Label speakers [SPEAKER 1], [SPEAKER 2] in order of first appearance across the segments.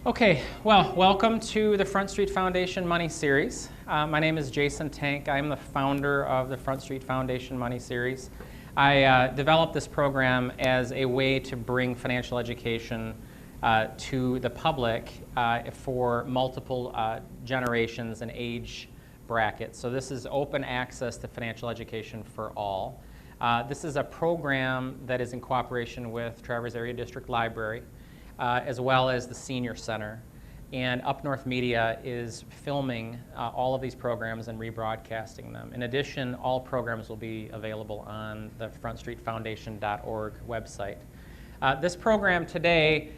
[SPEAKER 1] Okay, well, welcome to the Front Street Foundation Money Series. My name is Jason Tank. I'm the founder of the Front Street Foundation Money Series. I developed this program as a way to bring financial education to the public for multiple generations and age brackets. So this is open access to financial education for all. This is a program that is in cooperation with Traverse Area District Library, as well as the Senior Center. And Up North Media is filming all of these programs and rebroadcasting them. In addition, all programs will be available on the frontstreetfoundation.org website. This program today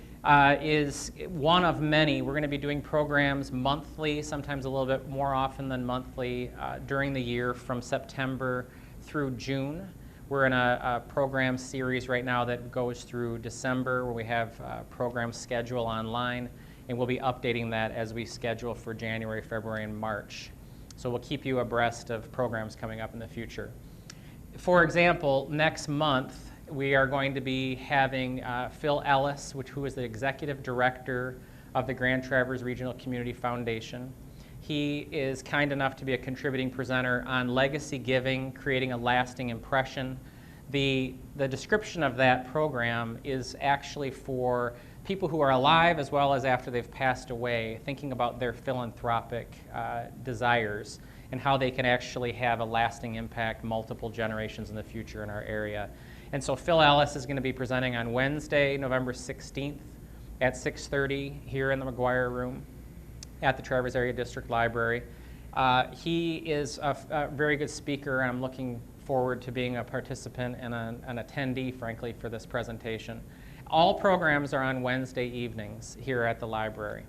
[SPEAKER 1] is one of many. We're going to be doing programs monthly, sometimes a little bit more often than monthly, during the year from September through June. We're in a program series right now that goes through December, where we have program schedule online, and we'll be updating that as we schedule for January, February, and March. So we'll keep you abreast of programs coming up in the future. For example, next month, we are going to be having Phil Ellis, who is the Executive Director of the Grand Traverse Regional Community Foundation. He is kind enough to be a contributing presenter on legacy giving, creating a lasting impression. The description of that program is actually for people who are alive as well as after they've passed away, thinking about their philanthropic desires and how they can actually have a lasting impact multiple generations in the future in our area. And so Phil Ellis is going to be presenting on Wednesday, November 16th at 6:30 here in the McGuire Room at the Traverse Area District Library. He is a very good speaker, and I'm looking forward to being a participant and an attendee, frankly, for this presentation. All programs are on Wednesday evenings here at the library.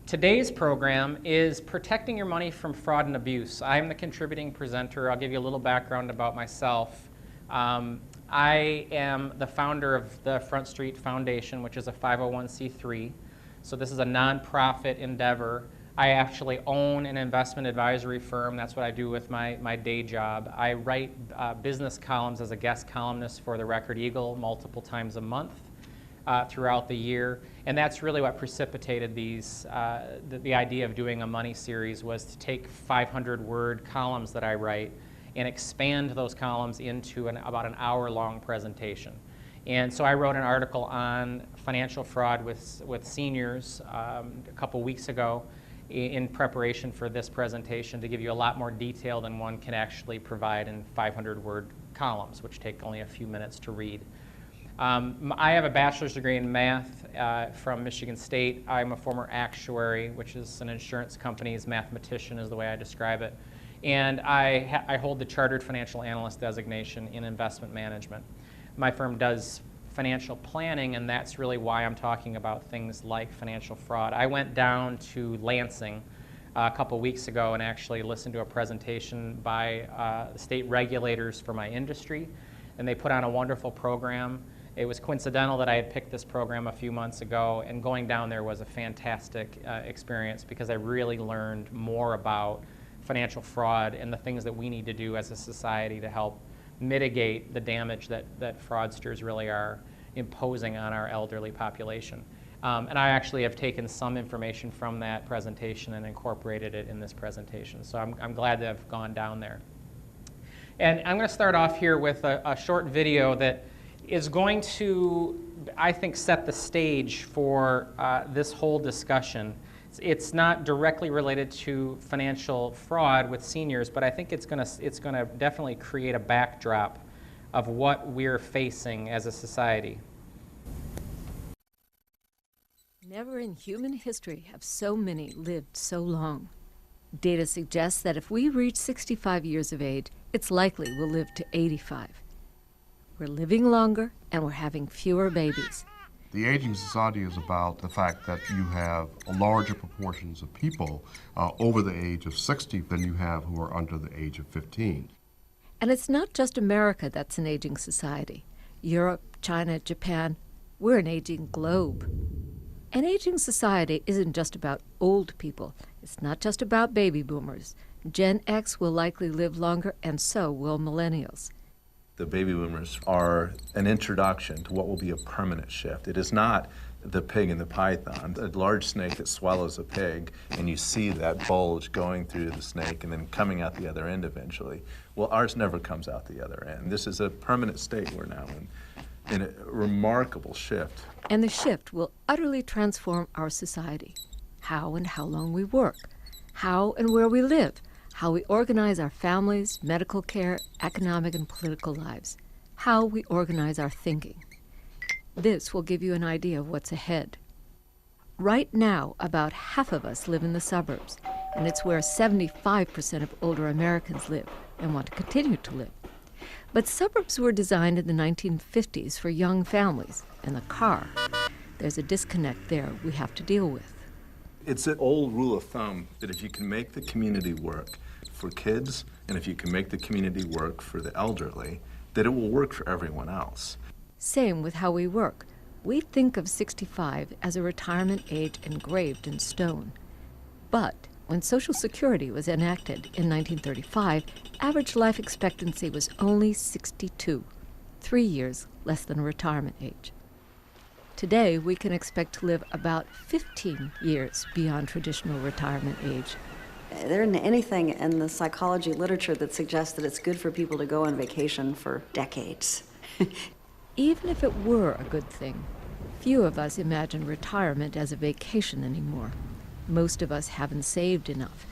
[SPEAKER 1] Today's program is Protecting Your Money from Fraud and Abuse. I'm the contributing presenter. I'll give you a little background about myself. I am the founder of the Front Street Foundation, which is a 501c3. So this is a nonprofit endeavor. I actually own an investment advisory firm. That's what I do with my day job. I write business columns as a guest columnist for the Record Eagle multiple times a month throughout the year. And that's really what precipitated these. The idea of doing a money series was to take 500-word columns that I write and expand those columns into about an hour-long presentation. And so I wrote an article on financial fraud with seniors a couple weeks ago in preparation for this presentation to give you a lot more detail than one can actually provide in 500-word columns, which take only a few minutes to read. I have a bachelor's degree in math from Michigan State. I'm a former actuary, which is an insurance company's mathematician is the way I describe it. And I hold the Chartered Financial Analyst designation in investment management. My firm does financial planning, and that's really why I'm talking about things like financial fraud. I went down to Lansing a couple weeks ago and actually listened to a presentation by the state regulators for my industry, and they put on a wonderful program. It was coincidental that I had picked this program a few months ago, and going down there was a fantastic experience because I really learned more about financial fraud and the things that we need to do as a society to help mitigate the damage that fraudsters really are imposing on our elderly population. And I actually have taken some information from that presentation and incorporated it in this presentation. So I'm glad to have gone down there. And I'm going to start off here with a short video that is going to, I think, set the stage for this whole discussion. It's not directly related to financial fraud with seniors, but I think it's going to definitely create a backdrop of what we're facing as a society.
[SPEAKER 2] Never in human history have so many lived so long. Data suggests that if we reach 65 years of age, it's likely we'll live to 85. We're living longer and we're having fewer babies.
[SPEAKER 3] The aging society is about the fact that you have larger proportions of people over the age of 60 than you have who are under the age of 15.
[SPEAKER 2] And it's not just America that's an aging society. Europe, China, Japan, we're an aging globe. An aging society isn't just about old people. It's not just about baby boomers. Gen X will likely live longer, and so will millennials.
[SPEAKER 4] The baby boomers are an introduction to what will be a permanent shift. It is not the pig and the python, a large snake that swallows a pig, and you see that bulge going through the snake and then coming out the other end eventually. Well, ours never comes out the other end. This is a permanent state we're now in a remarkable shift.
[SPEAKER 2] And the shift will utterly transform our society. How and how long we work, how and where we live, how we organize our families, medical care, economic and political lives, how we organize our thinking. This will give you an idea of what's ahead. Right now, about half of us live in the suburbs, and it's where 75% of older Americans live and want to continue to live. But suburbs were designed in the 1950s for young families and the car. There's a disconnect there we have to deal with.
[SPEAKER 4] It's an old rule of thumb that if you can make the community work for kids, and if you can make the community work for the elderly, that it will work for everyone else.
[SPEAKER 2] Same with how we work. We think of 65 as a retirement age engraved in stone. But when Social Security was enacted in 1935, average life expectancy was only 62, 3 years less than a retirement age. Today, we can expect to live about 15 years beyond traditional retirement age.
[SPEAKER 5] There isn't anything in the psychology literature that suggests that it's good for people to go on vacation for decades.
[SPEAKER 2] Even if it were a good thing, few of us imagine retirement as a vacation anymore. Most of us haven't saved enough,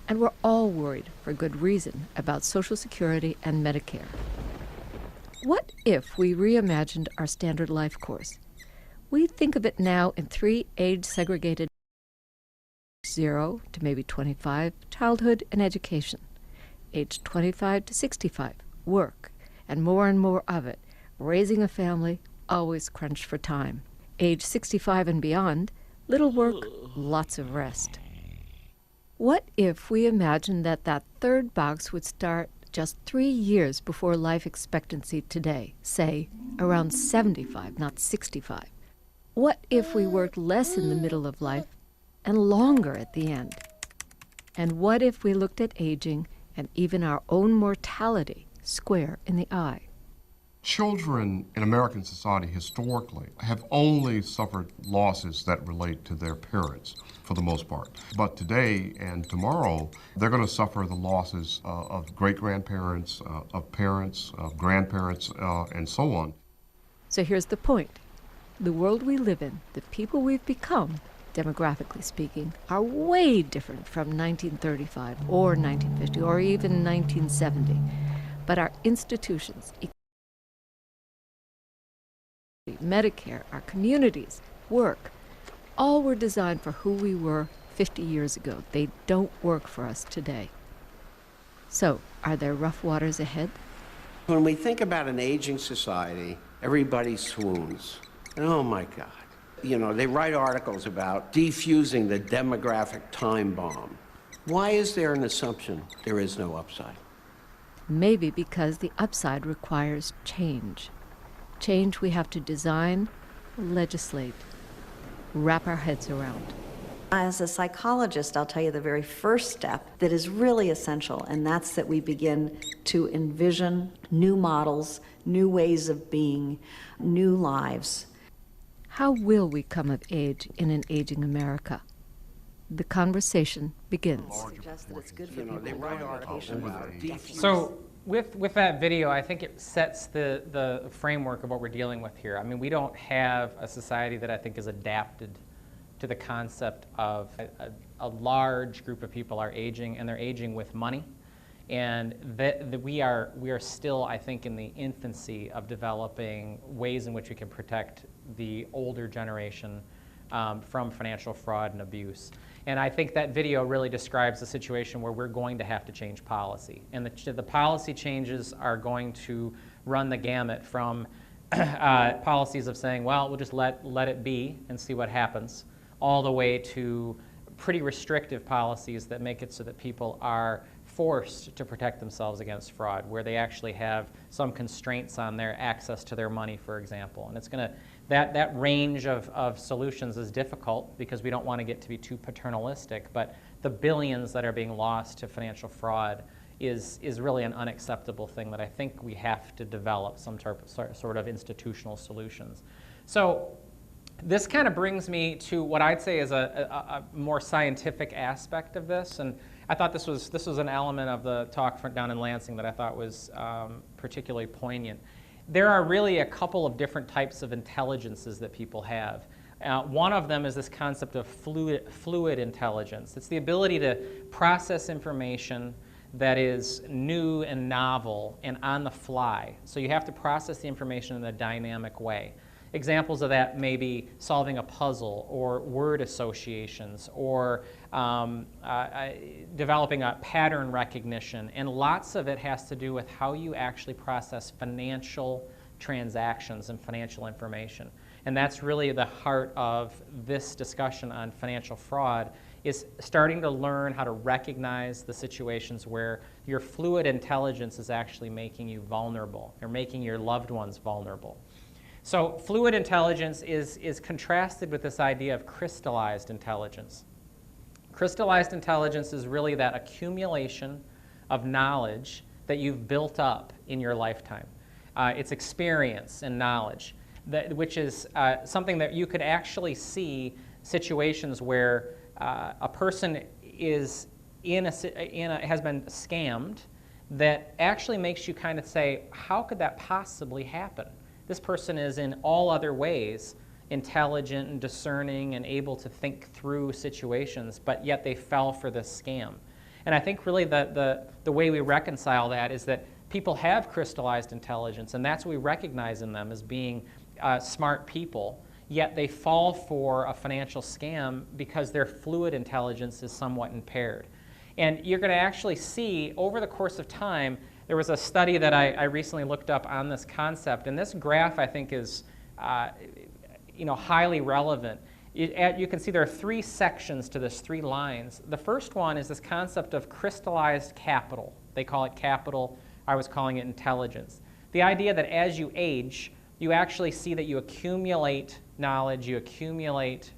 [SPEAKER 2] and we're all worried, for good reason, about Social Security and Medicare. What if we reimagined our standard life course? We think of it now in 3 age-segregated 0 to maybe 25, childhood and education. Age 25 to 65, work, and more of it, raising a family, always crunched for time. Age 65 and beyond, little work, lots of rest. What if we imagined that that third box would start just 3 years before life expectancy today, say around 75, not 65? What if we worked less in the middle of life and longer at the end? And what if we looked at aging and even our own mortality square in the eye?
[SPEAKER 3] Children in American society historically have only suffered losses that relate to their parents for the most part. But today and tomorrow, they're going to suffer the losses of great-grandparents, of parents, of grandparents, and so on.
[SPEAKER 2] So here's the point. The world we live in, the people we've become, demographically speaking, are way different from 1935 or 1950 or even 1970. But our institutions, Medicare, our communities, work, all were designed for who we were 50 years ago. They don't work for us today. So, are there rough waters ahead?
[SPEAKER 6] When we think about an aging society, everybody swoons. And oh my God. You know, they write articles about defusing the demographic time bomb. Why is there an assumption there is no upside?
[SPEAKER 2] Maybe because the upside requires change. Change we have to design, legislate, wrap our heads around.
[SPEAKER 5] As a psychologist, I'll tell you the very first step that is really essential, and that's that we begin to envision new models, new ways of being, new lives.
[SPEAKER 2] How will we come of age in an aging America? The conversation begins.
[SPEAKER 5] Suggest that it's good for
[SPEAKER 6] You know,
[SPEAKER 5] people
[SPEAKER 6] they
[SPEAKER 5] to go
[SPEAKER 6] write
[SPEAKER 5] on
[SPEAKER 6] articles
[SPEAKER 5] vacation
[SPEAKER 6] about
[SPEAKER 5] for
[SPEAKER 6] defusing.
[SPEAKER 1] So with that video, I think it sets the framework of what we're dealing with here. I mean, we don't have a society that I think is adapted to the concept of a large group of people are aging, and they're aging with money. And we are still, I think, in the infancy of developing ways in which we can protect the older generation from financial fraud and abuse. And I think that video really describes the situation where we're going to have to change policy. And the policy changes are going to run the gamut from policies of saying, well, we'll just let it be and see what happens, all the way to pretty restrictive policies that make it so that people are forced to protect themselves against fraud, where they actually have some constraints on their access to their money, for example. And it's going to, that range of solutions is difficult because we don't want to get to be too paternalistic, but the billions that are being lost to financial fraud is really an unacceptable thing that I think we have to develop some sort of institutional solutions. So This kind of brings me to what I'd say is a more scientific aspect of this, and I thought this was an element of the talk down in Lansing that I thought was particularly poignant. There are really a couple of different types of intelligences that people have. One of them is this concept of fluid intelligence. It's the ability to process information that is new and novel and on the fly. So you have to process the information in a dynamic way. Examples of that may be solving a puzzle or word associations or developing a pattern recognition. And lots of it has to do with how you actually process financial transactions and financial information. And that's really the heart of this discussion on financial fraud, is starting to learn how to recognize the situations where your fluid intelligence is actually making you vulnerable or making your loved ones vulnerable. So fluid intelligence is contrasted with this idea of crystallized intelligence. Crystallized intelligence is really that accumulation of knowledge that you've built up in your lifetime. It's experience and knowledge, which is something that you could actually see situations where a person is has been scammed that actually makes you kind of say, how could that possibly happen? This person is in all other ways intelligent and discerning and able to think through situations, but yet they fell for this scam. And I think really the way we reconcile that is that people have crystallized intelligence, and that's what we recognize in them as being smart people, yet they fall for a financial scam because their fluid intelligence is somewhat impaired. And you're going to actually see over the course of time, there was a study that I recently looked up on this concept, and this graph I think is highly relevant. You can see there are three sections to this, three lines. The first one is this concept of crystallized capital. They call it capital. I was calling it intelligence. The idea that as you age, you actually see that you accumulate knowledge, you accumulate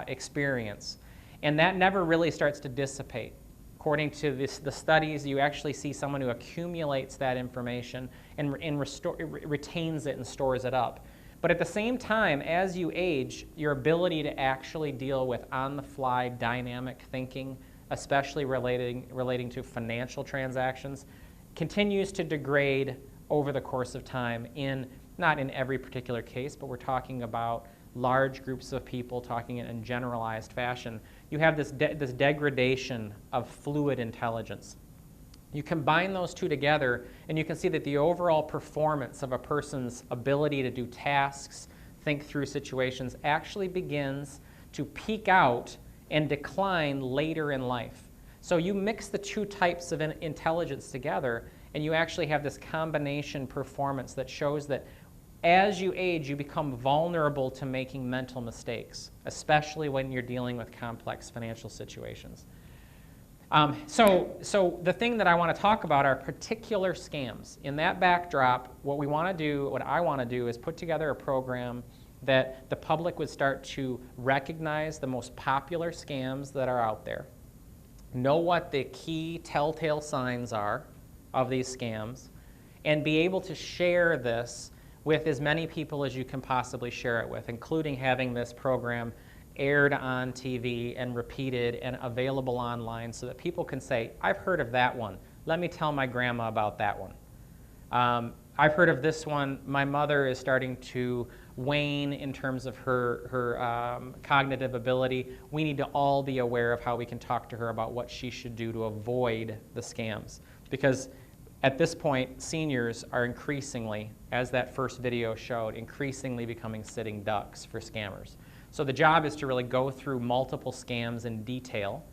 [SPEAKER 1] experience, and that never really starts to dissipate. According to the studies, you actually see someone who accumulates that information and retains it and stores it up. But at the same time, as you age, your ability to actually deal with on-the-fly dynamic thinking, especially relating to financial transactions, continues to degrade over the course of time, not in every particular case, but we're talking about large groups of people, talking in a generalized fashion. You have this degradation of fluid intelligence. You combine those two together, and you can see that the overall performance of a person's ability to do tasks, think through situations, actually begins to peak out and decline later in life. So you mix the two types of intelligence together, and you actually have this combination performance that shows that as you age, you become vulnerable to making mental mistakes, especially when you're dealing with complex financial situations. So the thing that I want to talk about are particular scams. In that backdrop, what I want to do is put together a program that the public would start to recognize the most popular scams that are out there, know what the key telltale signs are of these scams, and be able to share this with as many people as you can possibly share it with, including having this program aired on TV and repeated and available online so that people can say, I've heard of that one. Let me tell my grandma about that one. I've heard of this one. My mother is starting to wane in terms of her cognitive ability. We need to all be aware of how we can talk to her about what she should do to avoid the scams. Because at this point, seniors are increasingly, as that first video showed, increasingly becoming sitting ducks for scammers. So the job is to really go through multiple scams in detail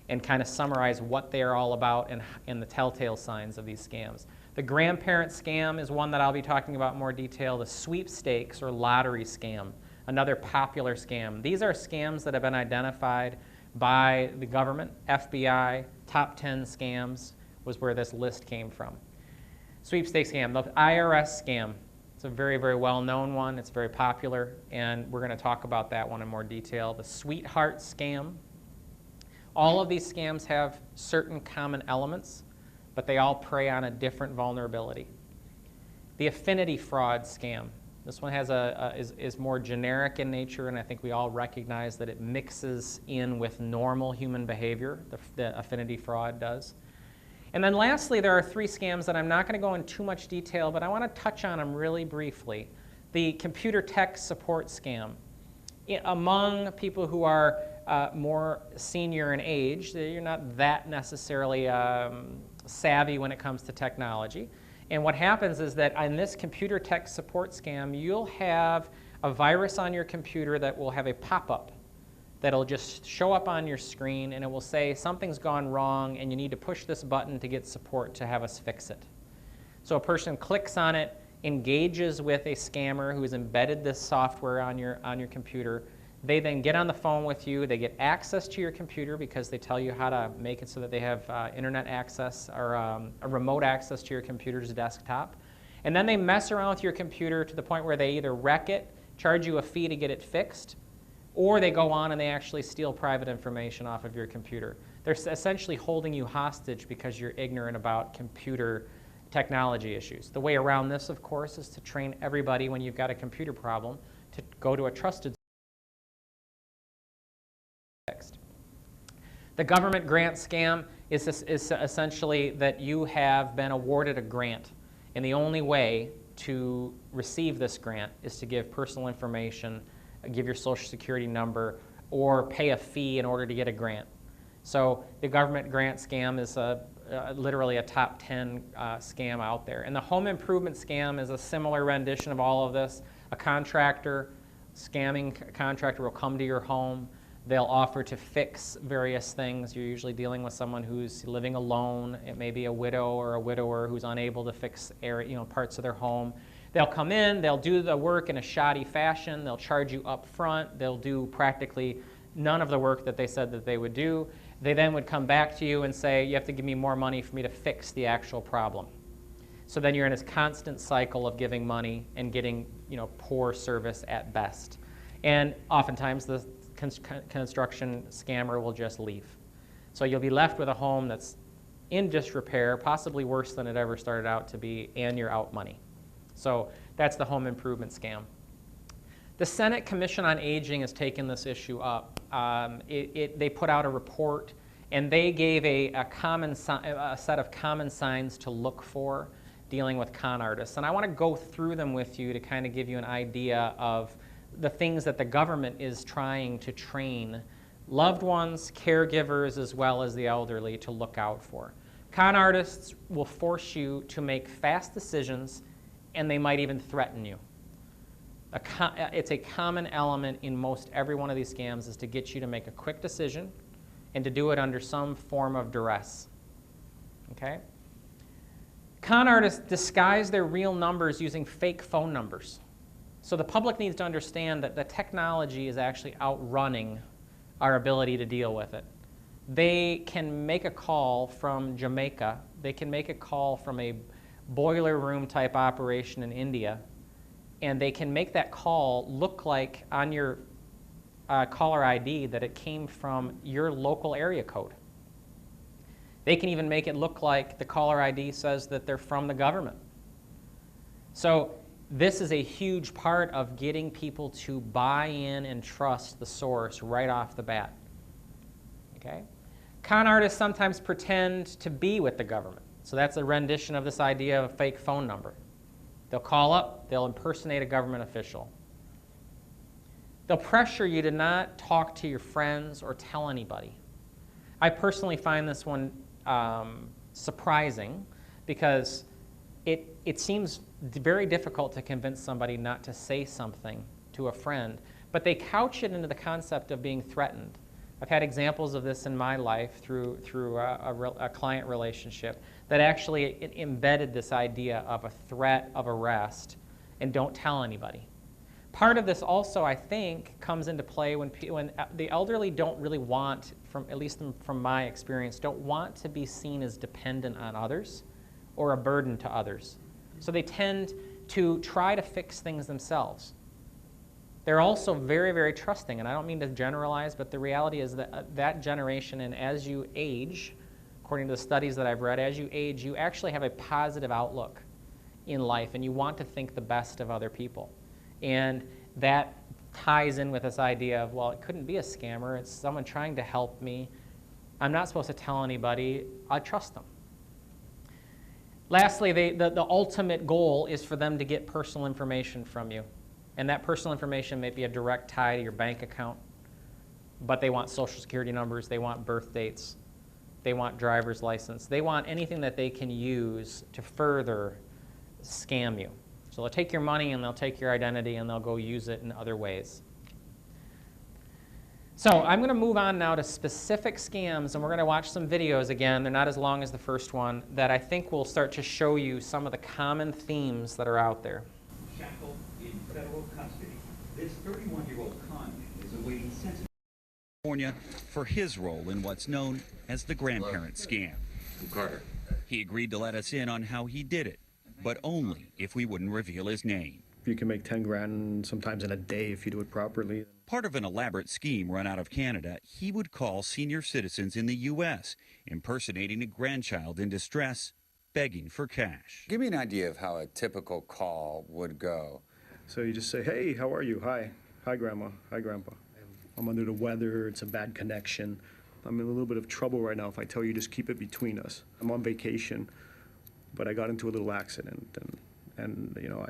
[SPEAKER 1] and kind of summarize what they are all about and the telltale signs of these scams. The grandparent scam is one that I'll be talking about in more detail. The sweepstakes or lottery scam, another popular scam. These are scams that have been identified by the government, FBI. Top 10 scams was where this list came from. Sweepstakes scam, the IRS scam. It's a very, very well-known one. It's very popular, and we're going to talk about that one in more detail. The sweetheart scam. All of these scams have certain common elements, but they all prey on a different vulnerability. The affinity fraud scam. This one has is more generic in nature, and I think we all recognize that it mixes in with normal human behavior, the affinity fraud does. And then lastly, there are 3 scams that I'm not going to go into too much detail, but I want to touch on them really briefly. The computer tech support scam. Among people who are more senior in age, you're not that necessarily savvy when it comes to technology. And what happens is that in this computer tech support scam, you'll have a virus on your computer that will have a pop-up that'll just show up on your screen, and it will say something's gone wrong and you need to push this button to get support to have us fix it. So a person clicks on it, engages with a scammer who has embedded this software on your computer. They then get on the phone with you. They get access to your computer because they tell you how to make it so that they have internet access or a remote access to your computer's desktop. And then they mess around with your computer to the point where they either wreck it, charge you a fee to get it fixed, or they go on and they actually steal private information off of your computer. They're essentially holding you hostage because you're ignorant about computer technology issues. The way around this, of course, is to train everybody when you've got a computer problem to go to a trusted fixed. The government grant scam is essentially that you have been awarded a grant, and the only way to receive this grant is to give personal information, give your social security number, or pay a fee in order to get a grant. So the government grant scam is literally a top 10 scam out there. And the home improvement scam is a similar rendition of all of this. A contractor, scamming contractor will come to your home. They'll offer to fix various things. You're usually dealing with someone who's living alone. It may be a widow or a widower who's unable to fix parts of their home. They'll come in, they'll do the work in a shoddy fashion, they'll charge you up front, they'll do practically none of the work that they said that they would do. They then would come back to you and say, you have to give me more money for me to fix the actual problem. So then you're in this constant cycle of giving money and getting poor service at best. And oftentimes the construction scammer will just leave. So you'll be left with a home that's in disrepair, possibly worse than it ever started out to be, and you're out money. So that's the home improvement scam. The Senate Commission on Aging has taken this issue up. They put out a report, and they gave a set of common signs to look for dealing with con artists. And I want to go through them with you to kind of give you an idea of the things that the government is trying to train loved ones, caregivers, as well as the elderly to look out for. Con artists will force you to make fast decisions, and they might even threaten you. It's a common element in most every one of these scams is to get you to make a quick decision and to do it under some form of duress. Okay? Con artists disguise their real numbers using fake phone numbers. So the public needs to understand that the technology is actually outrunning our ability to deal with it. They can make a call from Jamaica. They can make a call from a boiler room type operation in India, and they can make that call look like on your caller ID that it came from your local area code. They can even make it look like the caller ID says that they're from the government. So this is a huge part of getting people to buy in and trust the source right off the bat. Okay? Con artists sometimes pretend to be with the government. So that's a rendition of this idea of a fake phone number. They'll call up, they'll impersonate a government official. They'll pressure you to not talk to your friends or tell anybody. I personally find this one surprising because it seems very difficult to convince somebody not to say something to a friend, but they couch it into the concept of being threatened. I've had examples of this in my life through a client relationship that actually embedded this idea of a threat of arrest and don't tell anybody. Part of this also, I think, comes into play when the elderly don't really want, at least from my experience, don't want to be seen as dependent on others or a burden to others. So they tend to try to fix things themselves. They're also very, very trusting, and I don't mean to generalize, but the reality is that that generation, and as you age, according to the studies that I've read, as you age, you actually have a positive outlook in life, and you want to think the best of other people. And that ties in with this idea of, well, it couldn't be a scammer. It's someone trying to help me. I'm not supposed to tell anybody. I trust them. Lastly, the ultimate goal is for them to get personal information from you. And that personal information may be a direct tie to your bank account, but they want social security numbers, they want birth dates, they want driver's license. They want anything that they can use to further scam you. So they'll take your money and they'll take your identity and they'll go use it in other ways. So I'm going to move on now to specific scams, and we're going to watch some videos again. They're not as long as the first one, that I think will start to show you some of the common themes that are out there.
[SPEAKER 7] Shackled in federal custody, this 31-year-old conman is awaiting sentencing in California for his role in what's known as the grandparent scam.
[SPEAKER 8] Carter.
[SPEAKER 7] He agreed to let us in on how he did it, but only if we wouldn't reveal his name.
[SPEAKER 9] You can make 10 grand sometimes in a day if you do it properly.
[SPEAKER 7] Part of an elaborate scheme run out of Canada, he would call senior citizens in the U.S., impersonating a grandchild in distress, begging for cash.
[SPEAKER 8] Give me an idea of how a typical call would go.
[SPEAKER 9] So you just say, hey, how are you? Hi. Hi, Grandma. Hi, Grandpa. I'm under the weather. It's a bad connection. I'm in a little bit of trouble right now. If I tell you, just keep it between us. I'm on vacation, but I got into a little accident, and you know,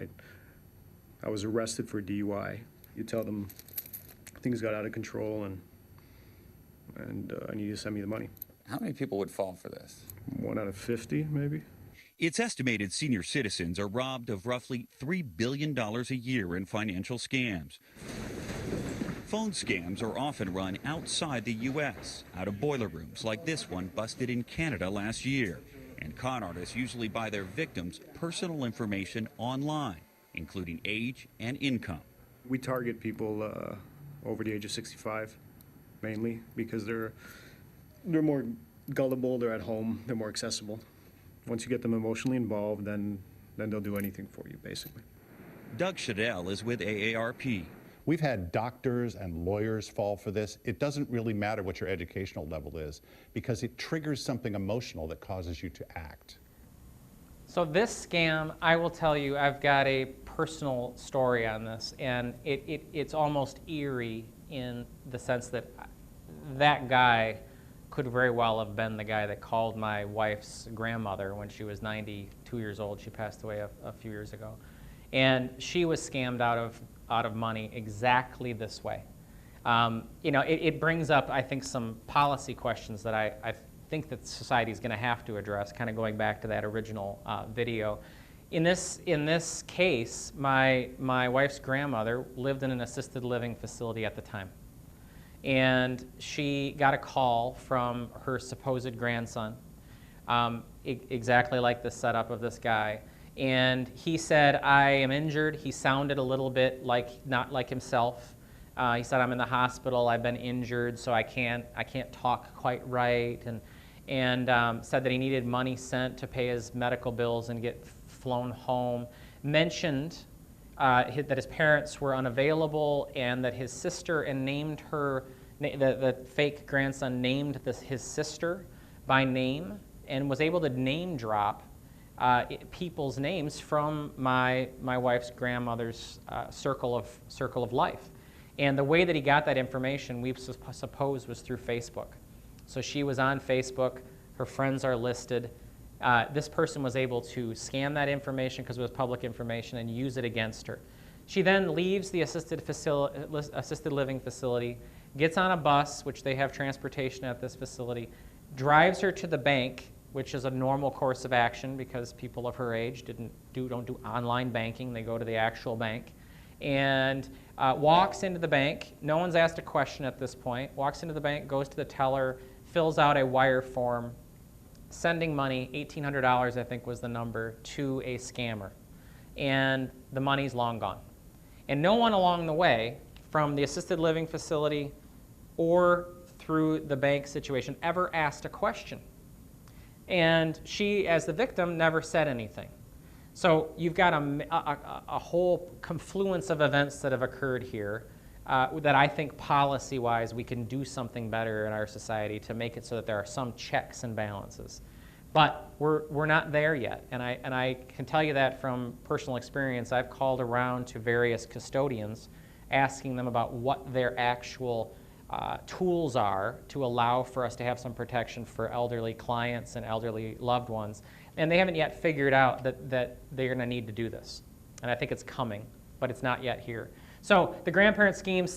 [SPEAKER 9] I was arrested for DUI. You tell them things got out of control, and I need you to send me the money.
[SPEAKER 8] How many people would fall for this?
[SPEAKER 9] 1 out of 50, maybe.
[SPEAKER 7] It's estimated senior citizens are robbed of roughly $3 billion a year in financial scams. Phone scams are often run outside the U.S., out of boiler rooms like this one busted in Canada last year. And con artists usually buy their victims' personal information online, including age and income.
[SPEAKER 9] We target people over the age of 65, mainly, because they're more gullible, they're at home, they're more accessible. Once you get them emotionally involved, then they'll do anything for you, basically.
[SPEAKER 7] Doug Shadell is with AARP.
[SPEAKER 10] We've had doctors and lawyers fall for this. It doesn't really matter what your educational level is, because it triggers something emotional that causes you to act.
[SPEAKER 1] So this scam, I will tell you, I've got a personal story on this, and it's almost eerie in the sense that that guy could very well have been the guy that called my wife's grandmother when she was 92 years old. She passed away a few years ago. And she was scammed out of money exactly this way. You know, it brings up, I think, some policy questions that I think that society is going to have to address, kind of going back to that original video. In this case, my wife's grandmother lived in an assisted living facility at the time. And she got a call from her supposed grandson, exactly like the setup of this guy. And he said, I am injured. He sounded a little bit not like himself. He said, I'm in the hospital, I've been injured, so I can't talk quite right. And said that he needed money sent to pay his medical bills and get flown home. Mentioned that his parents were unavailable and that his sister, and named her, the fake grandson named his sister by name and was able to name drop people's names from my wife's grandmother's circle of life. And the way that he got that information, we suppose, was through Facebook. So she was on Facebook, her friends are listed. This person was able to scan that information because it was public information and use it against her. She then leaves the assisted living facility, gets on a bus, which they have transportation at this facility, drives her to the bank, which is a normal course of action because people of her age don't do online banking, they go to the actual bank, and walks into the bank. No one's asked a question at this point. Walks into the bank, goes to the teller, fills out a wire form, sending money, $1,800 I think was the number, to a scammer. And the money's long gone. And no one along the way, from the assisted living facility or through the bank situation, ever asked a question. And she, as the victim, never said anything. So you've got a whole confluence of events that have occurred here that I think policy-wise we can do something better in our society to make it so that there are some checks and balances. But we're not there yet, and I can tell you that from personal experience. I've called around to various custodians, asking them about what their actual tools are to allow for us to have some protection for elderly clients and elderly loved ones, and they haven't yet figured out that they're going to need to do this. And I think it's coming, but it's not yet here. So the grandparent scam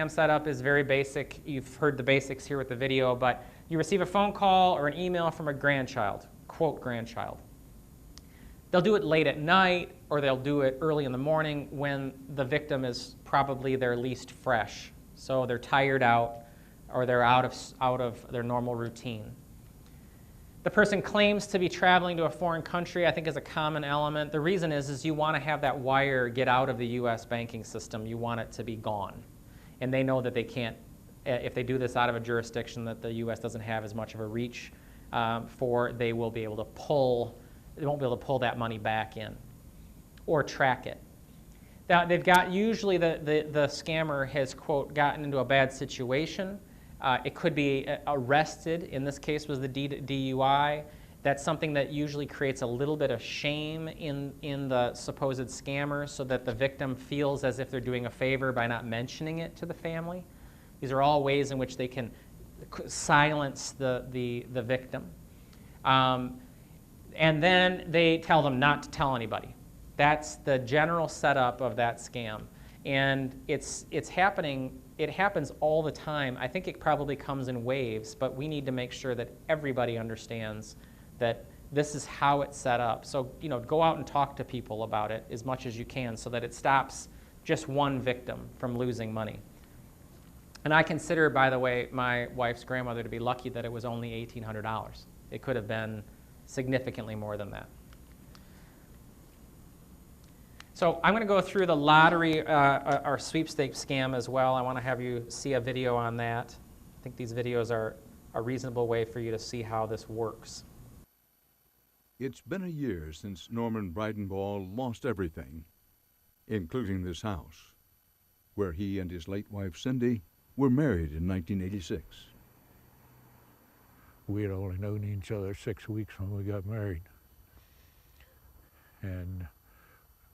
[SPEAKER 1] setup is very basic. You've heard the basics here with the video, but you receive a phone call or an email from a grandchild, quote grandchild. They'll do it late at night, or they'll do it early in the morning when the victim is probably their least fresh. So they're tired out, or they're out of their normal routine. The person claims to be traveling to a foreign country, I think is a common element. The reason is you want to have that wire get out of the U.S. banking system. You want it to be gone. And they know that they can't, if they do this out of a jurisdiction that the U.S. doesn't have as much of a reach for, they won't be able to pull that money back in or track it. Now, they've got, usually the scammer has, quote, gotten into a bad situation. It could be arrested. In this case was the DUI. That's something that usually creates a little bit of shame in the supposed scammer, so that the victim feels as if they're doing a favor by not mentioning it to the family. These are all ways in which they can silence the victim. And then they tell them not to tell anybody. That's the general setup of that scam. And it's happening. It happens all the time. I think it probably comes in waves, but we need to make sure that everybody understands that this is how it's set up. So, go out and talk to people about it as much as you can so that it stops just one victim from losing money. And I consider, by the way, my wife's grandmother to be lucky that it was only $1,800. It could have been significantly more than that. So I'm going to go through the lottery, our sweepstakes scam as well. I want to have you see a video on that. I think these videos are a reasonable way for you to see how this works.
[SPEAKER 11] It's been a year since Norman Breidenball lost everything, including this house, where he and his late wife Cindy were married in 1986.
[SPEAKER 12] We had only known each other 6 weeks when we got married. And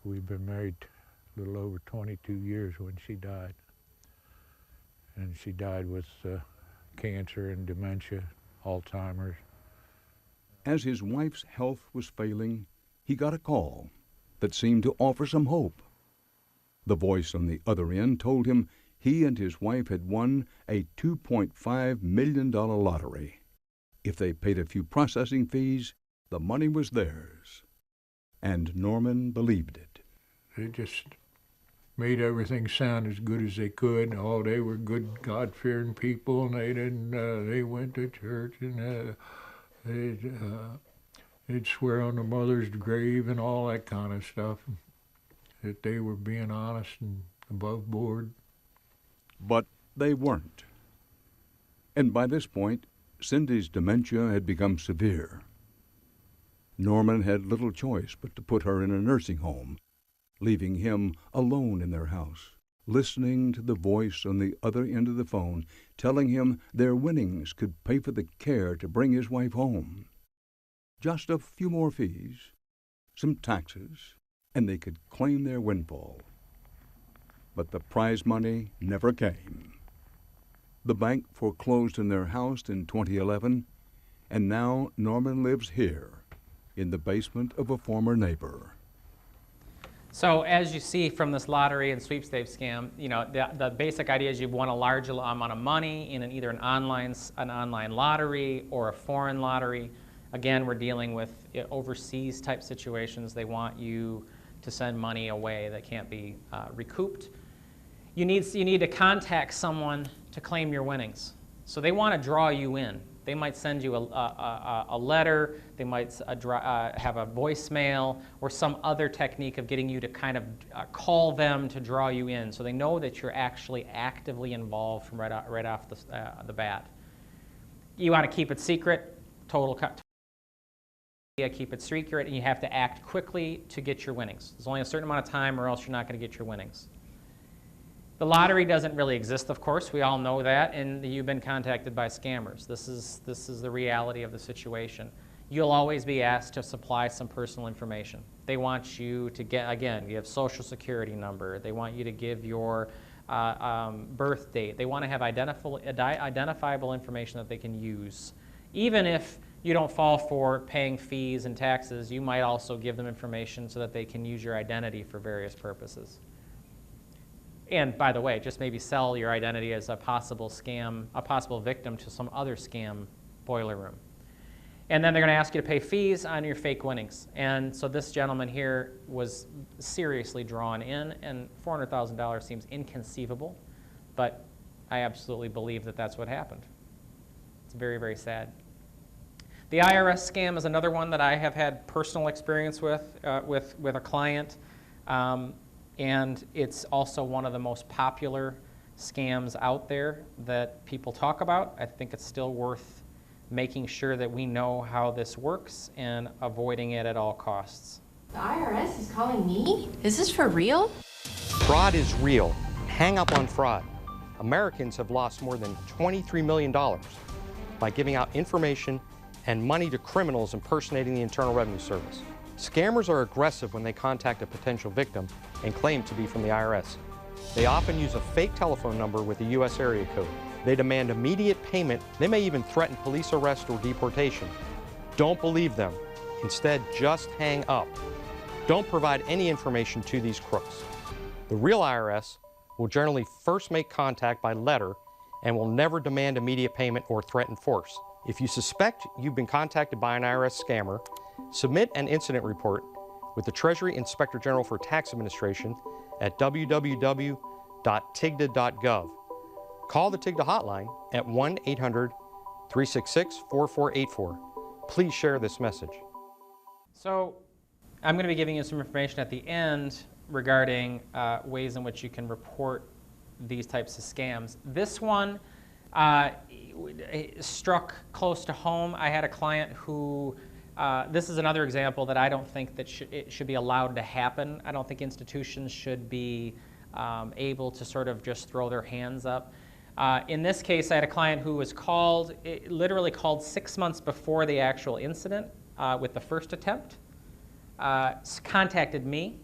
[SPEAKER 12] we've been married a little over 22 years when she died. And she died with cancer and dementia, Alzheimer's.
[SPEAKER 11] As his wife's health was failing, he got a call that seemed to offer some hope. The voice on the other end told him he and his wife had won a $2.5 million lottery. If they paid a few processing fees, the money was theirs. And Norman believed it.
[SPEAKER 12] They just made everything sound as good as they could. Oh, they were good, God-fearing people, and they went to church, and they'd swear on the mother's grave and all that kind of stuff, that they were being honest and above board.
[SPEAKER 11] But they weren't. And by this point, Cindy's dementia had become severe. Norman had little choice but to put her in a nursing home, leaving him alone in their house, listening to the voice on the other end of the phone telling him their winnings could pay for the care to bring his wife home. Just a few more fees, some taxes, and they could claim their windfall. But the prize money never came. The bank foreclosed on their house in 2011, and now Norman lives here, in the basement of a former neighbor.
[SPEAKER 1] So as you see from this lottery and sweepstakes scam, the basic idea is you've won a large amount of money in either an online lottery or a foreign lottery. Again, we're dealing with overseas type situations. They want you to send money away that can't be recouped. You need to contact someone to claim your winnings. So they want to draw you in. They might send you a letter, they might have a voicemail, or some other technique of getting you to kind of call them to draw you in, so they know that you're actually actively involved from right off the bat. You want to keep it secret, keep it secret, and you have to act quickly to get your winnings. There's only a certain amount of time, or else you're not going to get your winnings. The lottery doesn't really exist, of course. We all know that, and you've been contacted by scammers. This is the reality of the situation. you'll always be asked to supply some personal information. They want you to get, again, you have social security number. They want you to give your birth date. They want to have identifiable information that they can use. Even if you don't fall for paying fees and taxes, you might also give them information so that they can use your identity for various purposes. And by the way, just maybe sell your identity as a possible scam, a possible victim to some other scam boiler room. And then they're going to ask you to pay fees on your fake winnings. And so this gentleman here was seriously drawn in, and $400,000 seems inconceivable, but I absolutely believe that that's what happened. It's very, very sad. The IRS scam is another one that I have had personal experience with a client, and it's also one of the most popular scams out there that people talk about. I think it's still worth making sure that we know how this works and avoiding it at all costs.
[SPEAKER 13] The IRS is calling me? Is this for real?
[SPEAKER 14] Fraud is real. Hang up on fraud. Americans have lost more than $23 million by giving out information and money to criminals impersonating the Internal Revenue Service. Scammers are aggressive when they contact a potential victim and claim to be from the IRS. They often use a fake telephone number with a U.S. area code. They demand immediate payment. They may even threaten police arrest or deportation. Don't believe them. Instead, just hang up. Don't provide any information to these crooks. The real IRS will generally first make contact by letter and will never demand immediate payment or threaten force. If you suspect you've been contacted by an IRS scammer, submit an incident report with the Treasury Inspector General for Tax Administration at www.tigda.gov. Call the TIGDA hotline at 1-800-366-4484. Please share this message.
[SPEAKER 1] So I'm going to be giving you some information at the end regarding ways in which you can report these types of scams. This one struck close to home. I had a client who, this is another example that I don't think that it should be allowed to happen. I don't think institutions should be able to sort of just throw their hands up. In this case, I had a client who was called, literally called 6 months before the actual incident with the first attempt, contacted me,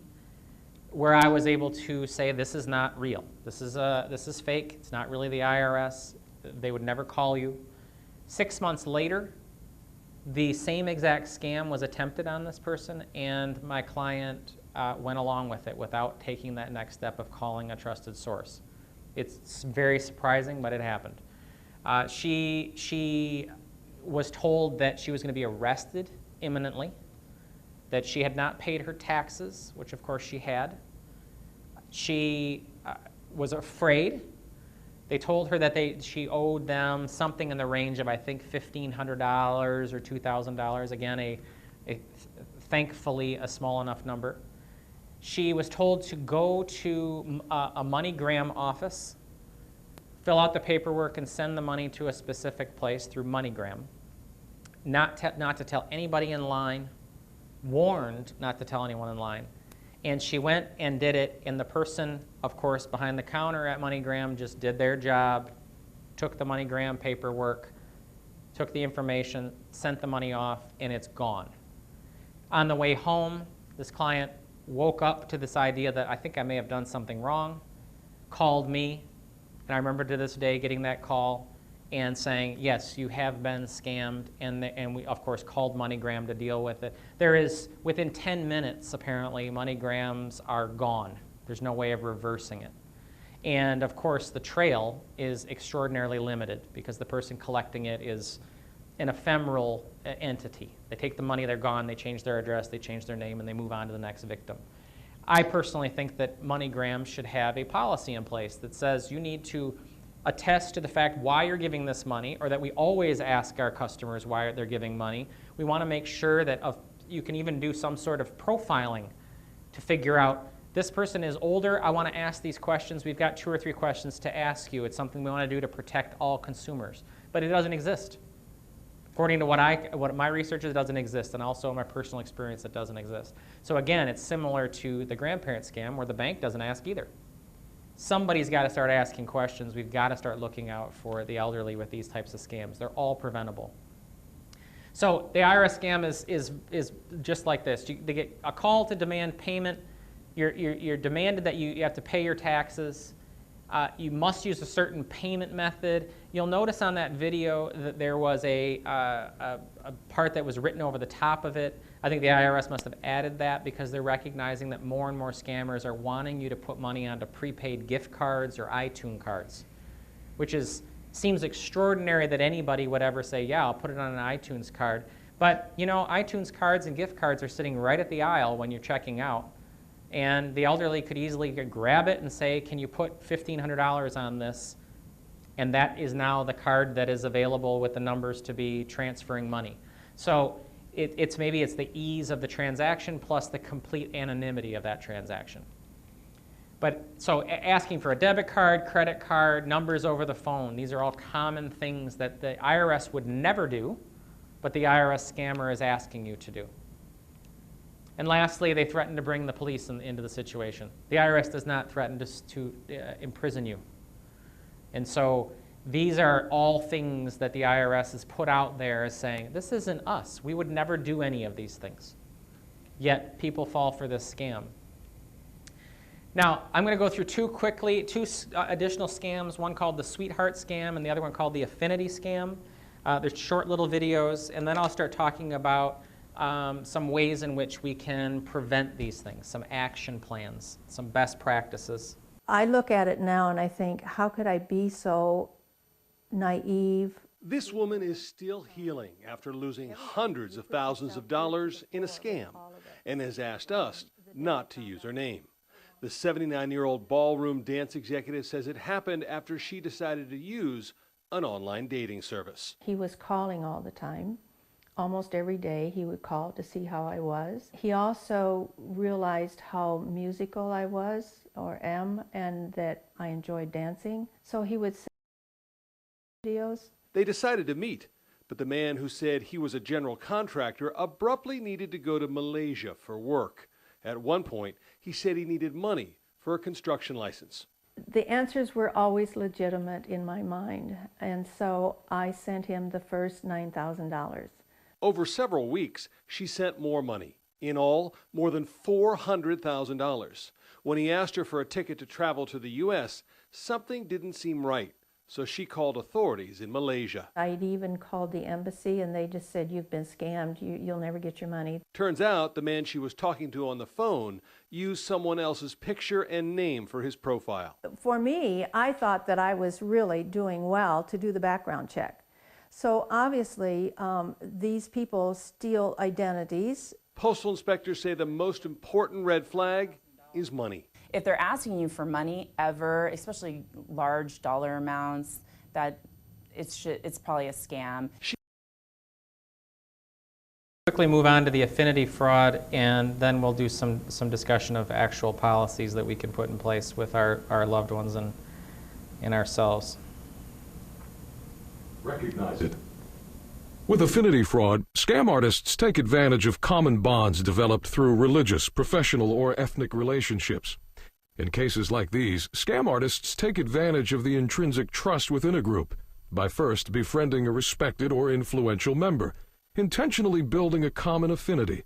[SPEAKER 1] where I was able to say, this is not real. This is fake. It's not really the IRS. They would never call you. 6 months later, the same exact scam was attempted on this person, and my client went along with it without taking that next step of calling a trusted source. It's very surprising, but it happened. She was told that she was going to be arrested imminently, that she had not paid her taxes, which of course she had. She was afraid. They told her that she owed them something in the range of, I think, $1,500 or $2,000. Again, thankfully a small enough number. She was told to go to a MoneyGram office, fill out the paperwork, and send the money to a specific place through MoneyGram. Not to tell anybody in line, warned not to tell anyone in line. And she went and did it, and the person, of course, behind the counter at MoneyGram just did their job, took the MoneyGram paperwork, took the information, sent the money off, and it's gone. On the way home, this client woke up to this idea that I think I may have done something wrong, called me, and I remember to this day getting that call and saying, yes, you have been scammed, and we, of course, called MoneyGram to deal with it. There is, within 10 minutes, apparently, MoneyGrams are gone. There's no way of reversing it. And, of course, the trail is extraordinarily limited because the person collecting it is an ephemeral entity. They take the money, they're gone, they change their address, they change their name, and they move on to the next victim. I personally think that MoneyGram should have a policy in place that says you need to attest to the fact why you're giving this money, or that we always ask our customers why they're giving money. We want to make sure that you can even do some sort of profiling to figure out, this person is older, I want to ask these questions, we've got 2 or 3 questions to ask you. It's something we want to do to protect all consumers. But it doesn't exist. According to what my research is, it doesn't exist, and also in my personal experience, it doesn't exist. So again, it's similar to the grandparent scam where the bank doesn't ask either. Somebody's got to start asking questions. We've got to start looking out for the elderly with these types of scams. They're all preventable. So the IRS scam is just like this. They get a call to demand payment. You're demanded that you have to pay your taxes. You must use a certain payment method. You'll notice on that video that there was a part that was written over the top of it. I think the IRS must have added that because they're recognizing that more and more scammers are wanting you to put money onto prepaid gift cards or iTunes cards, which seems extraordinary that anybody would ever say, yeah, I'll put it on an iTunes card. But, you know, iTunes cards and gift cards are sitting right at the aisle when you're checking out. And the elderly could easily grab it and say, can you put $1,500 on this? And that is now the card that is available with the numbers to be transferring money. So maybe it's the ease of the transaction plus the complete anonymity of that transaction. But so asking for a debit card, credit card, numbers over the phone, these are all common things that the IRS would never do, but the IRS scammer is asking you to do. And lastly, they threaten to bring the police into the situation. The IRS does not threaten to imprison you. And so these are all things that the IRS has put out there as saying, this isn't us. We would never do any of these things. Yet people fall for this scam. Now, I'm going to go through two additional scams, one called the Sweetheart Scam and the other one called the Affinity Scam. They're short little videos, and then I'll start talking about some ways in which we can prevent these things, some action plans, some best practices.
[SPEAKER 15] I look at it now and I think, how could I be so naive?
[SPEAKER 16] This woman is still healing after losing hundreds of thousands of dollars in a scam and has asked us not to use her name. The 79-year-old ballroom dance executive says it happened after she decided to use an online dating service.
[SPEAKER 15] He was calling all the time. Almost every day he would call to see how I was. He also realized how musical I was or am and that I enjoyed dancing. So he would send videos.
[SPEAKER 16] They decided to meet, but the man who said he was a general contractor abruptly needed to go to Malaysia for work. At one point, he said he needed money for a construction license.
[SPEAKER 15] The answers were always legitimate in my mind, and so I sent him the first $9,000.
[SPEAKER 16] Over several weeks, she sent more money. In all, more than $400,000. When he asked her for a ticket to travel to the U.S., something didn't seem right, so she called authorities in Malaysia.
[SPEAKER 15] I'd even called the embassy, and they just said, you've been scammed, you'll never get your money.
[SPEAKER 16] Turns out the man she was talking to on the phone used someone else's picture and name for his profile.
[SPEAKER 15] For me, I thought that I was really doing well to do the background check. So obviously, these people steal identities.
[SPEAKER 16] Postal inspectors say the most important red flag is money.
[SPEAKER 17] If they're asking you for money ever, especially large dollar amounts, that it's probably a scam.
[SPEAKER 1] Quickly move on to the affinity fraud, and then we'll do some discussion of actual policies that we can put in place with our loved ones and ourselves.
[SPEAKER 18] Recognize it. With affinity fraud, scam artists take advantage of common bonds developed through religious, professional, or ethnic relationships. In cases like these, scam artists take advantage of the intrinsic trust within a group by first befriending a respected or influential member, intentionally building a common affinity.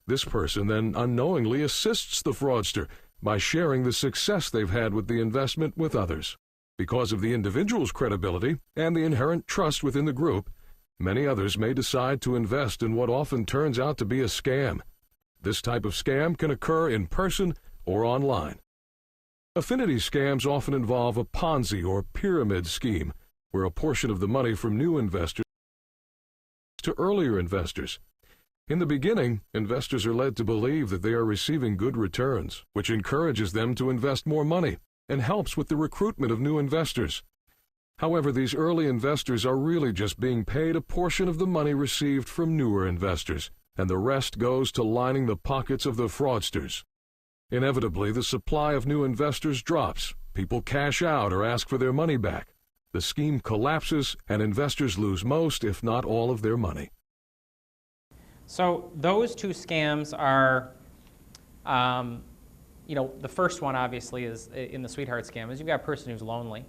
[SPEAKER 18] This person then unknowingly assists the fraudster by sharing the success they've had with the investment with others. Because of the individual's credibility and the inherent trust within the group, many others may decide to invest in what often turns out to be a scam. This type of scam can occur in person or online. Affinity scams often involve a Ponzi or pyramid scheme, where a portion of the money from new investors to earlier investors. In the beginning, investors are led to believe that they are receiving good returns, which encourages them to invest more money and helps with the recruitment of new investors. However, these early investors are really just being paid a portion of the money received from newer investors, and the rest goes to lining the pockets of the fraudsters. Inevitably, the supply of new investors drops, people cash out or ask for their money back. The scheme collapses, and investors lose most, if not all, of their money.
[SPEAKER 1] So those two scams are, the first one obviously is in the Sweetheart Scam, is you've got a person who's lonely,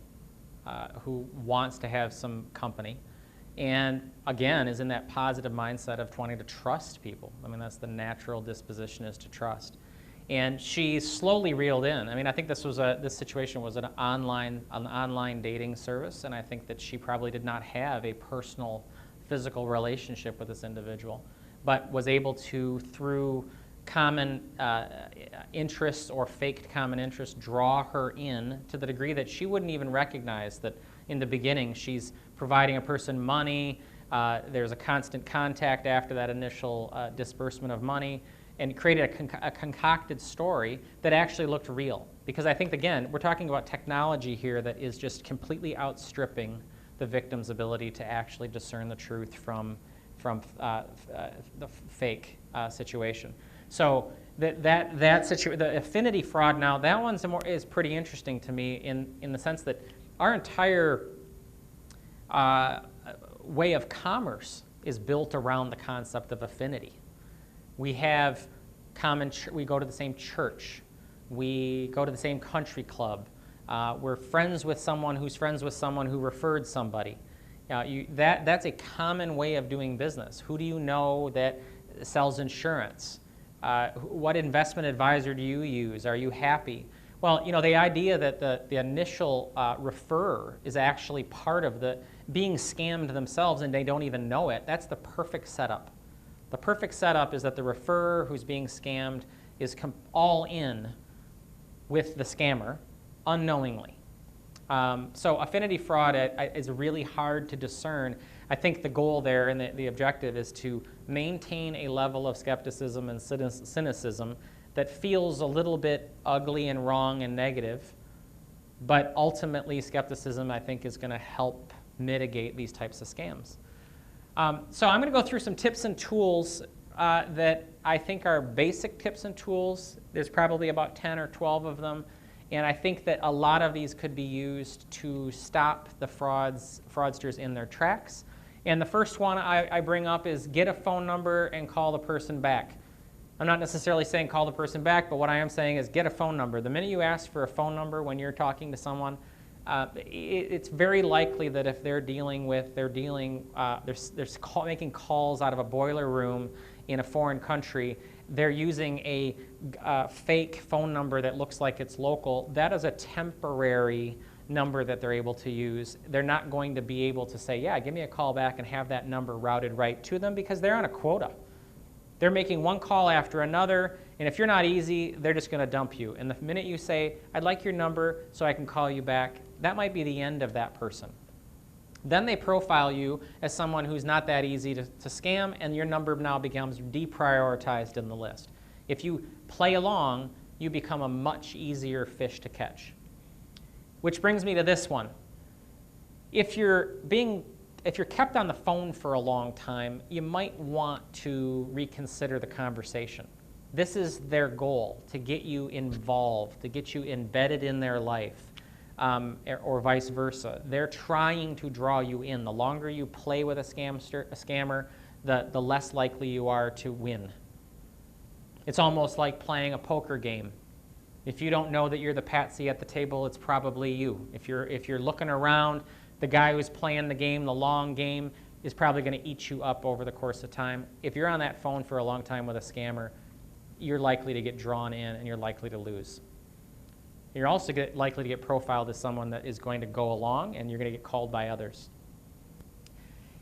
[SPEAKER 1] who wants to have some company, and again is in that positive mindset of wanting to trust people. I mean, that's the natural disposition, is to trust. And she slowly reeled in. I mean, I think this situation was an online dating service, and I think that she probably did not have a personal, physical relationship with this individual, but was able to, through common interests or faked common interests, draw her in to the degree that she wouldn't even recognize that in the beginning she's providing a person money, there's a constant contact after that initial disbursement of money, and created a concocted story that actually looked real. Because I think, again, we're talking about technology here that is just completely outstripping the victim's ability to actually discern the truth from the fake situation. So the affinity fraud, now that one's is pretty interesting to me in the sense that our entire way of commerce is built around the concept of affinity. We have we go to the same church, we go to the same country club, we're friends with someone who's friends with someone who referred somebody. That's a common way of doing business. Who do you know that sells insurance? What investment advisor do you use? Are you happy? Well, the idea that the initial referrer is actually part of the being scammed themselves and they don't even know it, that's the perfect setup. The perfect setup is that the referrer who's being scammed is all in with the scammer unknowingly. So affinity fraud is really hard to discern. I think the goal there and the objective is to maintain a level of skepticism and cynicism that feels a little bit ugly and wrong and negative, but ultimately skepticism, I think, is going to help mitigate these types of scams. So I'm going to go through some tips and tools that I think are basic tips and tools. There's probably about 10 or 12 of them. And I think that a lot of these could be used to stop the fraudsters in their tracks. And the first one I bring up is get a phone number and call the person back. I'm not necessarily saying call the person back, but what I am saying is get a phone number. The minute you ask for a phone number when you're talking to someone, it's very likely that if they're making calls out of a boiler room in a foreign country, they're using a fake phone number that looks like it's local. That is a temporary number that they're able to use. They're not going to be able to say, yeah, give me a call back and have that number routed right to them, because they're on a quota. They're making one call after another, and if you're not easy, they're just going to dump you. And the minute you say, I'd like your number so I can call you back, that might be the end of that person. Then they profile you as someone who's not that easy to scam, and your number now becomes deprioritized in the list. If you play along, you become a much easier fish to catch. Which brings me to this one. If you're kept on the phone for a long time, you might want to reconsider the conversation. This is their goal, to get you involved, to get you embedded in their life. Or vice versa. They're trying to draw you in. The longer you play with a scammer, the less likely you are to win. It's almost like playing a poker game. If you don't know that you're the patsy at the table, it's probably you. If you're looking around, the guy who's playing the game, the long game, is probably going to eat you up over the course of time. If you're on that phone for a long time with a scammer, you're likely to get drawn in and you're likely to lose. You're also likely to get profiled as someone that is going to go along, and you're going to get called by others.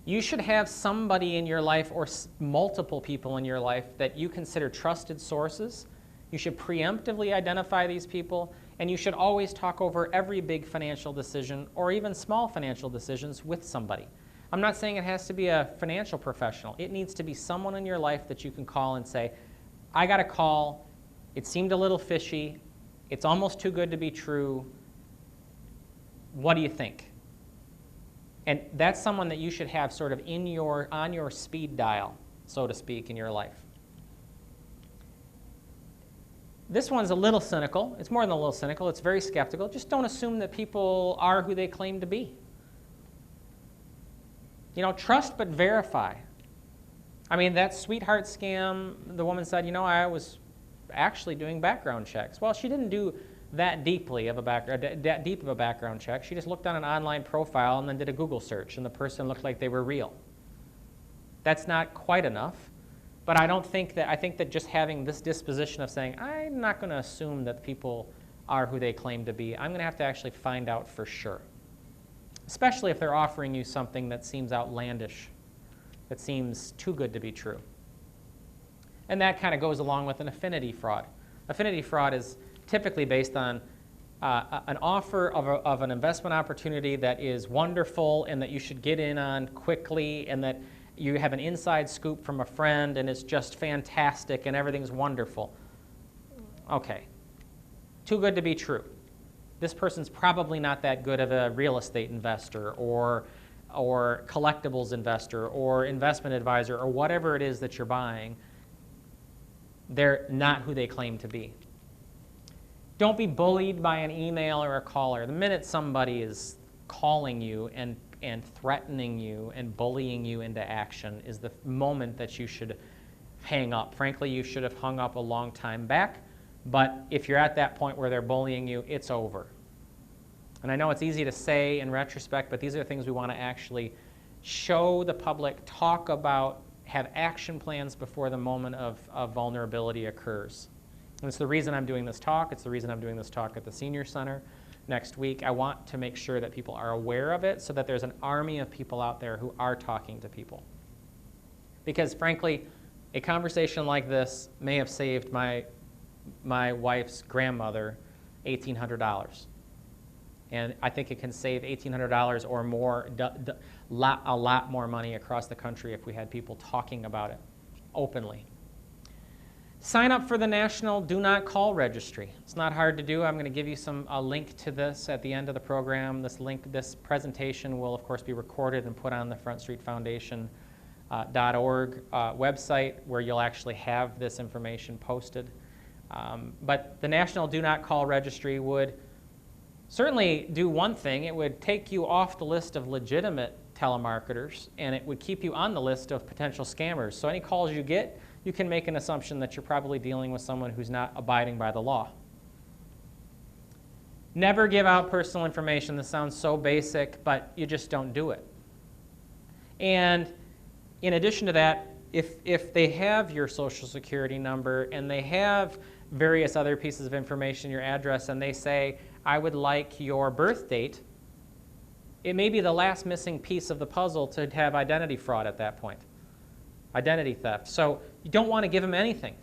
[SPEAKER 1] You should have somebody in your life or multiple people in your life that you consider trusted sources. You should preemptively identify these people, and you should always talk over every big financial decision or even small financial decisions with somebody. I'm not saying it has to be a financial professional. It needs to be someone in your life that you can call and say, I got a call, it seemed a little fishy, it's almost too good to be true. What do you think? And that's someone that you should have sort of on your speed dial, so to speak, in your life. This one's a little cynical. It's more than a little cynical. It's very skeptical. Just don't assume that people are who they claim to be. Trust but verify. I mean, that sweetheart scam, the woman said, I was actually doing background checks. Well, she didn't do that deeply of a that deep of a background check. She just looked on an online profile and then did a Google search, and the person looked like they were real. That's not quite enough, but I think that just having this disposition of saying, I'm not going to assume that people are who they claim to be. I'm going to have to actually find out for sure, especially if they're offering you something that seems outlandish, that seems too good to be true. And that kind of goes along with an affinity fraud. Affinity fraud is typically based on an offer of an investment opportunity that is wonderful and that you should get in on quickly, and that you have an inside scoop from a friend and it's just fantastic and everything's wonderful. Okay, too good to be true. This person's probably not that good of a real estate investor or collectibles investor or investment advisor or whatever it is that you're buying. They're not who they claim to be. Don't be bullied by an email or a caller. The minute somebody is calling you and threatening you and bullying you into action is the moment that you should hang up. Frankly, you should have hung up a long time back, but if you're at that point where they're bullying you, it's over. And I know it's easy to say in retrospect, but these are things we want to actually show the public, talk about, have action plans before the moment of vulnerability occurs. And it's the reason I'm doing this talk. It's the reason I'm doing this talk at the Senior Center next week. I want to make sure that people are aware of it so that there's an army of people out there who are talking to people. Because frankly, a conversation like this may have saved my wife's grandmother $1,800. And I think it can save $1,800 or more, a lot more money across the country if we had people talking about it openly. Sign up for the National Do Not Call Registry. It's not hard to do. I'm going to give you a link to this at the end of the program. This presentation will, of course, be recorded and put on the FrontStreetFoundation.org website, where you'll actually have this information posted. But the National Do Not Call Registry would certainly do one thing. It would take you off the list of legitimate telemarketers, and it would keep you on the list of potential scammers. So any calls you get, you can make an assumption that you're probably dealing with someone who's not abiding by the law. Never give out personal information. This sounds so basic, but you just don't do it. And in addition to that, if they have your social security number and they have various other pieces of information, your address, and they say, I would like your birth date, it may be the last missing piece of the puzzle to have identity fraud at that point. Identity theft. So you don't want to give them anything.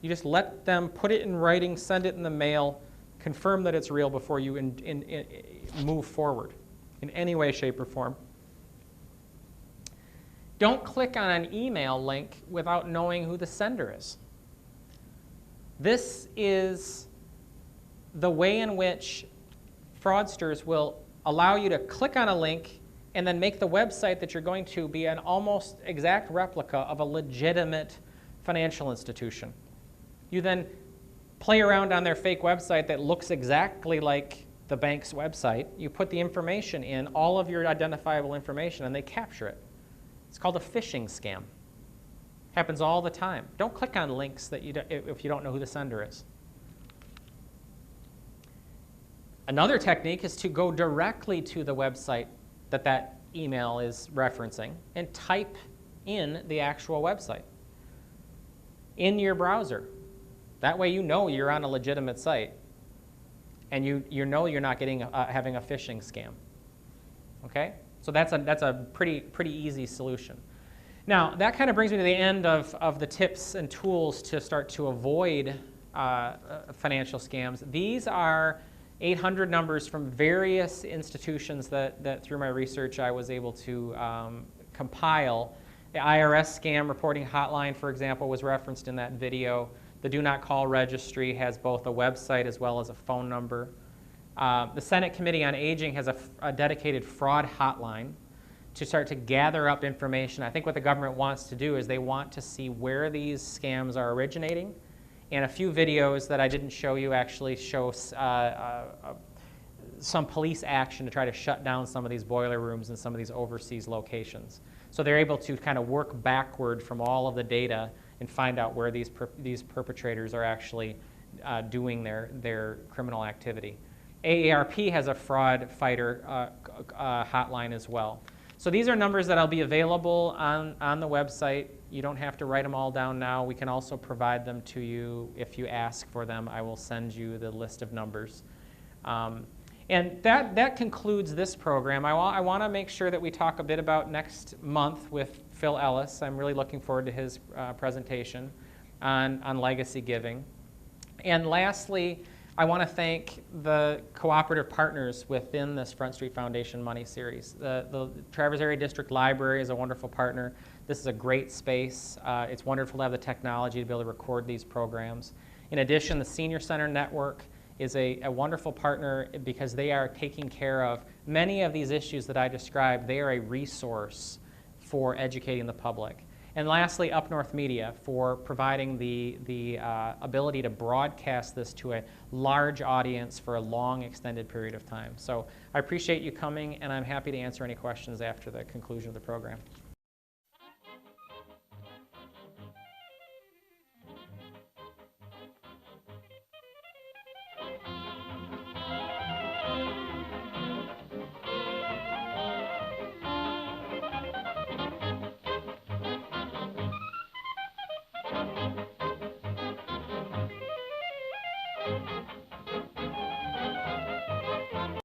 [SPEAKER 1] You just let them put it in writing, send it in the mail, confirm that it's real before you move forward in any way, shape, or form. Don't click on an email link without knowing who the sender is. This is the way in which fraudsters will allow you to click on a link and then make the website that you're going to be an almost exact replica of a legitimate financial institution. You then play around on their fake website that looks exactly like the bank's website. You put the information in, all of your identifiable information, and they capture it. It's called a phishing scam. Happens all the time. Don't click on links that if you don't know who the sender is. Another technique is to go directly to the website that email is referencing and type in the actual website in your browser. That way you know you're on a legitimate site and you know you're not having a phishing scam. Okay? So that's a pretty easy solution. Now, that kind of brings me to the end of the tips and tools to start to avoid financial scams. These are 800 numbers from various institutions that through my research I was able to compile. The IRS scam reporting hotline, for example, was referenced in that video. The Do Not Call Registry has both a website as well as a phone number. The Senate Committee on Aging has a dedicated fraud hotline to start to gather up information. I think what the government wants to do is they want to see where these scams are originating. And a few videos that I didn't show you actually show some police action to try to shut down some of these boiler rooms in some of these overseas locations. So they're able to kind of work backward from all of the data and find out where these perpetrators are actually doing their criminal activity. AARP has a fraud fighter hotline as well. So these are numbers that will be available on the website. You don't have to write them all down now. We can also provide them to you if you ask for them. I will send you the list of numbers. And that concludes this program. I want to make sure that we talk a bit about next month with Phil Ellis. I'm really looking forward to his presentation on legacy giving. And lastly, I want to thank the cooperative partners within this Front Street Foundation Money Series. The Traverse Area District Library is a wonderful partner. This is a great space. It's wonderful to have the technology to be able to record these programs. In addition, the Senior Center Network is a wonderful partner because they are taking care of many of these issues that I described. They are a resource for educating the public. And lastly, Up North Media for providing the ability to broadcast this to a large audience for a long, extended period of time. So I appreciate you coming, and I'm happy to answer any questions after the conclusion of the program.